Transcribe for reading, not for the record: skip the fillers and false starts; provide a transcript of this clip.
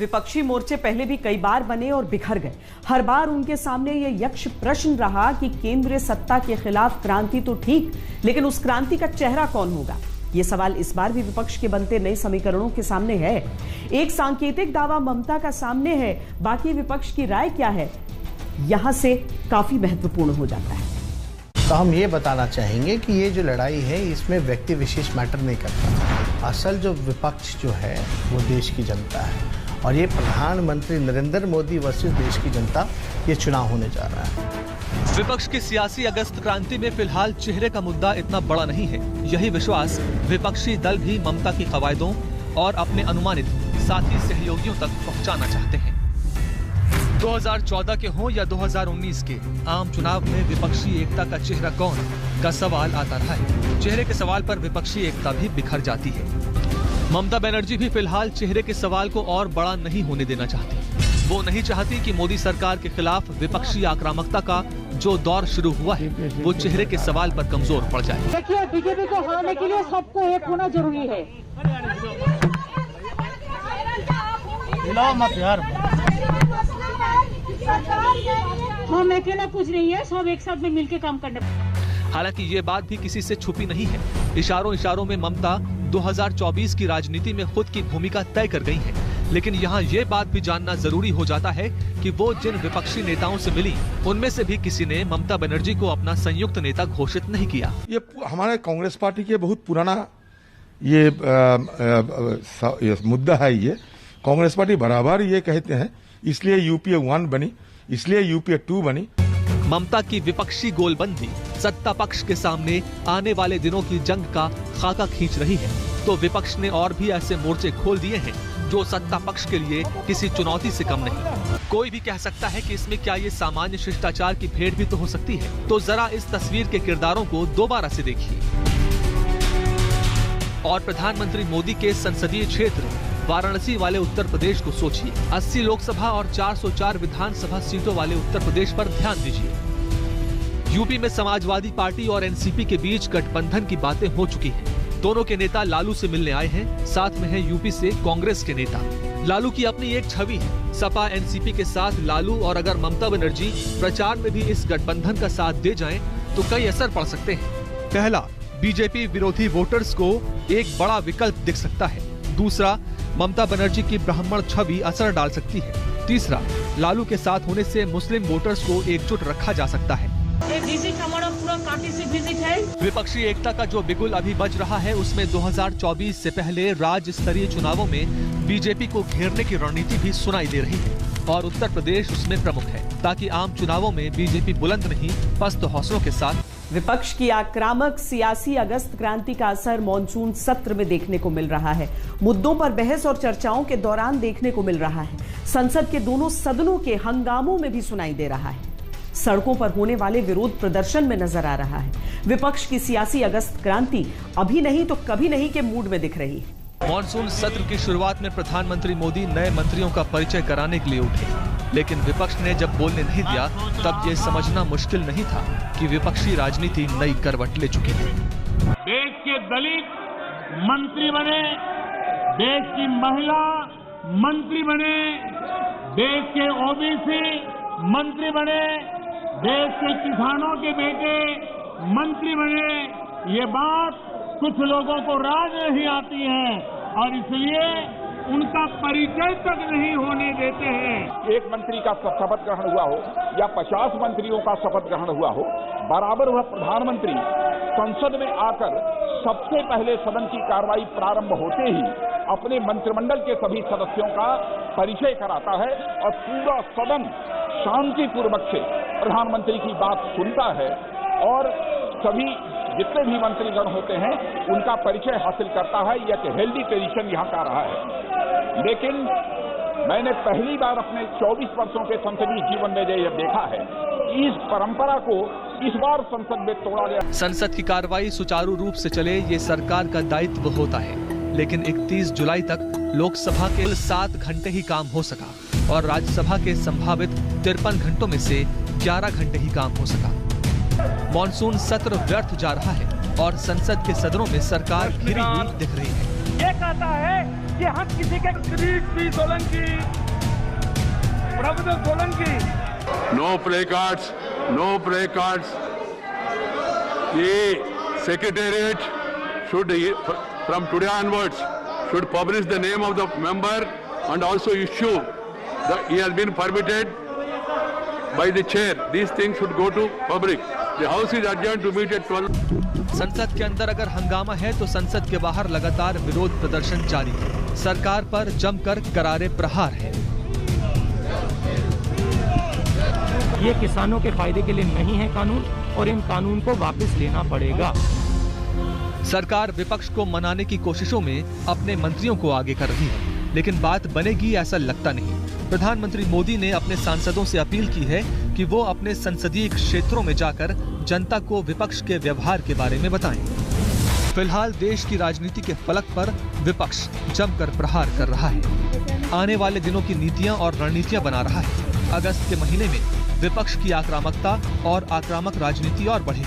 विपक्षी मोर्चे पहले भी कई बार बने और बिखर गए। हर बार उनके सामने यह यक्ष प्रश्न रहा कि केंद्रीय सत्ता के खिलाफ क्रांति तो ठीक, लेकिन उस क्रांति का चेहरा कौन होगा? यह सवाल इस बार भी विपक्ष के बनते नए समीकरणों के सामने है। एक सांकेतिक दावा ममता का सामने है, बाकी विपक्ष की राय क्या है, यहां से काफी महत्वपूर्ण हो जाता है। तो हम ये बताना चाहेंगे कि ये जो लड़ाई है इसमें व्यक्ति विशेष मैटर नहीं करता। असल जो विपक्ष जो है वो देश की जनता है, और ये प्रधानमंत्री नरेंद्र मोदी वर्सेस देश की जनता, ये चुनाव होने जा रहा है। विपक्ष की सियासी अगस्त क्रांति में फिलहाल चेहरे का मुद्दा इतना बड़ा नहीं है। यही विश्वास विपक्षी दल भी ममता की कवायदों और अपने अनुमानित साथी सहयोगियों तक पहुंचाना चाहते हैं। 2014 के हों या 2019 के आम चुनाव में विपक्षी एकता का चेहरा कौन का सवाल आता रहा है। चेहरे के सवाल पर विपक्षी एकता भी बिखर जाती है। ममता बनर्जी भी फिलहाल चेहरे के सवाल को और बड़ा नहीं होने देना चाहती। वो नहीं चाहती कि मोदी सरकार के खिलाफ विपक्षी आक्रामकता का जो दौर शुरू हुआ है वो चेहरे के सवाल पर कमजोर पड़ जाए। देखिए, बीजेपी को हराने के लिए सबको एक होना जरूरी है। हम अकेला कुछ नहीं है, सब एक साथ में मिलकर काम करना। हालांकि ये बात भी किसी से छुपी नहीं है। इशारों इशारों में ममता 2024 की राजनीति में खुद की भूमिका तय कर गई है, लेकिन यहाँ ये बात भी जानना जरूरी हो जाता है कि वो जिन विपक्षी नेताओं से मिली उनमें से भी किसी ने ममता बनर्जी को अपना संयुक्त नेता घोषित नहीं किया। ये हमारे कांग्रेस पार्टी के बहुत पुराना ये मुद्दा है। ये कांग्रेस पार्टी बराबर ये कहते हैं, इसलिए यूपीए 1 बनी, इसलिए यूपीए 2 बनी। ममता की विपक्षी गोलबंदी सत्ता पक्ष के सामने आने वाले दिनों की जंग का खाका खींच रही है, तो विपक्ष ने और भी ऐसे मोर्चे खोल दिए हैं जो सत्ता पक्ष के लिए किसी चुनौती से कम नहीं। कोई भी कह सकता है कि इसमें क्या ये सामान्य शिष्टाचार की भेंट भी तो हो सकती है। तो जरा इस तस्वीर के किरदारों को दोबारा से देखिए और प्रधानमंत्री मोदी के संसदीय क्षेत्र वाराणसी वाले उत्तर प्रदेश को सोचिए। 80 लोकसभा और 404 विधानसभा सीटों वाले उत्तर प्रदेश पर ध्यान दीजिए। यूपी में समाजवादी पार्टी और एनसीपी के बीच गठबंधन की बातें हो चुकी हैं। दोनों के नेता लालू से मिलने आए हैं, साथ में है यूपी से कांग्रेस के नेता। लालू की अपनी एक छवि है सपा एनसीपी के साथ लालू, और अगर ममता बनर्जी प्रचार में भी इस गठबंधन का साथ दे जाएं, तो कई असर पड़ सकते हैं। पहला, बीजेपी विरोधी वोटर्स को एक बड़ा विकल्प दिख सकता है। दूसरा, ममता बनर्जी की ब्राह्मण छवि असर डाल सकती है। तीसरा, लालू के साथ होने से मुस्लिम वोटर्स को एकजुट रखा जा सकता है। विजिट हमारा पूरा पार्टी से विजिट है। विपक्षी एकता का जो बिगुल अभी बज रहा है उसमें 2024 से पहले राज्य स्तरीय चुनावों में बीजेपी को घेरने की रणनीति भी सुनाई दे रही है, और उत्तर प्रदेश उसमें प्रमुख है, ताकि आम चुनावों में बीजेपी बुलंद नहीं पस्त हौसलों के साथ। विपक्ष की आक्रामक सियासी अगस्त क्रांति का असर मॉनसून सत्र में देखने को मिल रहा है। मुद्दों पर बहस और चर्चाओं के दौरान देखने को मिल रहा है। संसद के दोनों सदनों के हंगामों में भी सुनाई दे रहा है। सड़कों पर होने वाले विरोध प्रदर्शन में नजर आ रहा है। विपक्ष की सियासी अगस्त क्रांति अभी नहीं तो कभी नहीं के मूड में दिख रही है। मॉनसून सत्र की शुरुआत में प्रधानमंत्री मोदी नए मंत्रियों का परिचय कराने के लिए उठे, लेकिन विपक्ष ने जब बोलने नहीं दिया तब ये समझना मुश्किल नहीं था कि विपक्षी राजनीति नई करवट ले चुकी है। देश के दलित मंत्री बने, देश की महिला मंत्री बने, देश के ओबीसी मंत्री बने, देश के किसानों के बेटे मंत्री बने। ये बात कुछ लोगों को राज नहीं आती है और इसलिए उनका परिचय तक नहीं होने देते हैं। एक मंत्री का शपथ ग्रहण हुआ हो या 50 मंत्रियों का शपथ ग्रहण हुआ हो, बराबर वह प्रधानमंत्री संसद में आकर सबसे पहले सदन की कार्रवाई प्रारंभ होते ही अपने मंत्रिमंडल के सभी सदस्यों का परिचय कराता है और पूरा सदन शांतिपूर्वक से प्रधानमंत्री की बात सुनता है और सभी जितने भी मंत्रीगण होते हैं उनका परिचय हासिल करता है। यह एक हेल्दी ट्रेडिशन यहाँ का रहा है। लेकिन मैंने पहली बार अपने 24 वर्षों के संसदीय जीवन में यह देखा है कि इस परंपरा को इस बार संसद में तोड़ा गया। संसद की कार्रवाई सुचारू रूप से चले ये सरकार का दायित्व होता है, लेकिन 31 जुलाई तक लोकसभा के 7 घंटे ही काम हो सका और राज्यसभा के संभावित 53 घंटों में से 11 घंटे ही काम हो सका। मॉनसून सत्र व्यर्थ जा रहा है और संसद के सदनों में सरकार घिरी हुई दिख रही है। ये कहता है कि हम किसी के Kirit Solanki, Prabhudev Solanki, no play cards, no play cards. ये Secretariat should, from today onwards, should publish the name of the member and also issue he has been permitted by the chair. These things should go to public. The house is adjourned to meet at 12. संसद के अंदर अगर हंगामा है तो संसद के बाहर लगातार विरोध प्रदर्शन जारी है। सरकार पर जमकर करारे प्रहार है। ये किसानों के फायदे के लिए नहीं है कानून और इन कानून को वापस लेना पड़ेगा। सरकार विपक्ष को मनाने की कोशिशों में अपने मंत्रियों को आगे कर रही है, लेकिन बात बनेगी ऐसा लगता नहीं। प्रधानमंत्री मोदी ने अपने सांसदों से अपील की है कि वो अपने संसदीय क्षेत्रों में जाकर जनता को विपक्ष के व्यवहार के बारे में बताएं। फिलहाल देश की राजनीति के फलक पर विपक्ष जमकर प्रहार कर रहा है। आने वाले दिनों की नीतियां और रणनीतियां बना रहा है। अगस्त के महीने में विपक्ष की आक्रामकता और आक्रामक राजनीति और बढ़ेगी।